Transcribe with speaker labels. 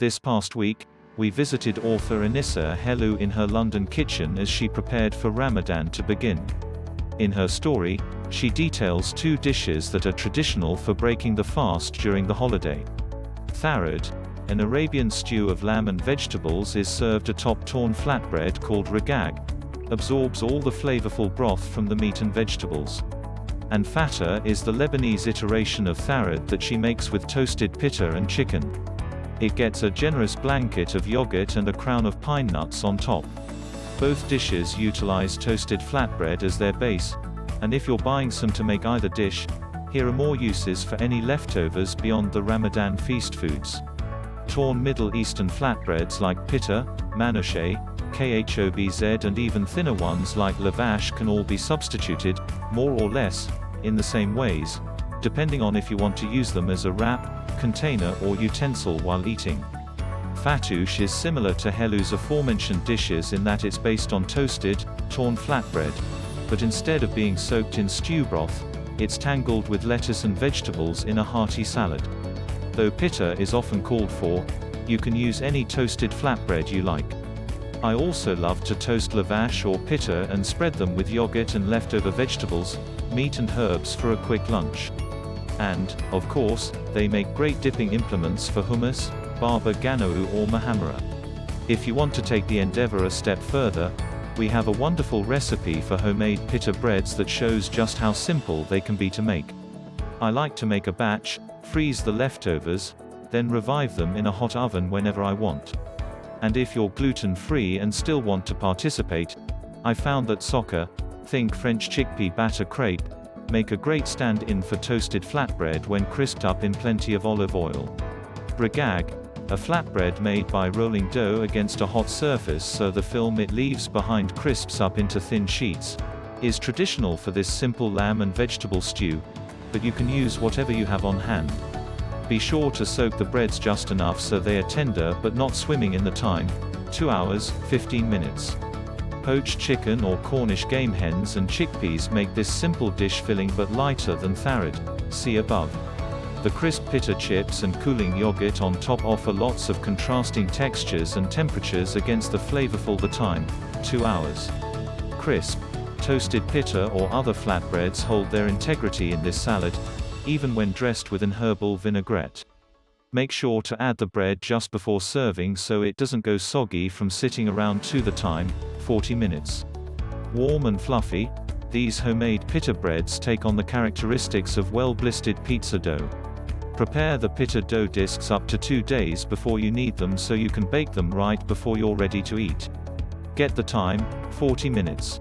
Speaker 1: This past week, we visited author Anissa Helou in her London kitchen as she prepared for Ramadan to begin. In her story, she details two dishes that are traditional for breaking the fast during the holiday. Tharid, an Arabian stew of lamb and vegetables, is served atop torn flatbread called Regag, absorbs all the flavorful broth from the meat and vegetables. And fatteh is the Lebanese iteration of Tharid that she makes with toasted pita and chicken. It gets a generous blanket of yogurt and a crown of pine nuts on top. Both dishes utilize toasted flatbread as their base, and if you're buying some to make either dish, here are more uses for any leftovers beyond the Ramadan feast foods. Torn Middle Eastern flatbreads like pita, manouche, khobz, and even thinner ones like lavash can all be substituted, more or less, in the same ways, depending on if you want to use them as a wrap, container, or utensil while eating. Fattoush is similar to Helou's aforementioned dishes in that it's based on toasted, torn flatbread, but instead of being soaked in stew broth, it's tangled with lettuce and vegetables in a hearty salad. Though pita is often called for, you can use any toasted flatbread you like. I also love to toast lavash or pita and spread them with yogurt and leftover vegetables, meat and herbs for a quick lunch. And, of course, they make great dipping implements for hummus, barba ghanouj, or muhammara. If you want to take the endeavor a step further, we have a wonderful recipe for homemade pita breads that shows just how simple they can be to make. I like to make a batch, freeze the leftovers, then revive them in a hot oven whenever I want. And if you're gluten-free and still want to participate, I found that socca, think French chickpea-batter crepe, make a great stand-in for toasted flatbread when crisped up in plenty of olive oil. Regag, a flatbread made by rolling dough against a hot surface so the film it leaves behind crisps up into thin sheets, is traditional for this simple lamb and vegetable stew, but you can use whatever you have on hand. Be sure to soak the breads just enough so they are tender but not swimming in the time, 2 hours, 15 minutes. Poached chicken or Cornish game hens and chickpeas make this simple dish filling but lighter than Tharid, see above. The crisp pita chips and cooling yogurt on top offer lots of contrasting textures and temperatures against the flavorful the time, 2 hours. Crisp, toasted pita or other flatbreads hold their integrity in this salad, even when dressed with an herbal vinaigrette. Make sure to add the bread just before serving so it doesn't go soggy from sitting around to the time, 40 minutes. Warm and fluffy, these homemade pita breads take on the characteristics of well-blistered pizza dough. Prepare the pita dough discs up to 2 days before you need them so you can bake them right before you're ready to eat. Get the time, 40 minutes.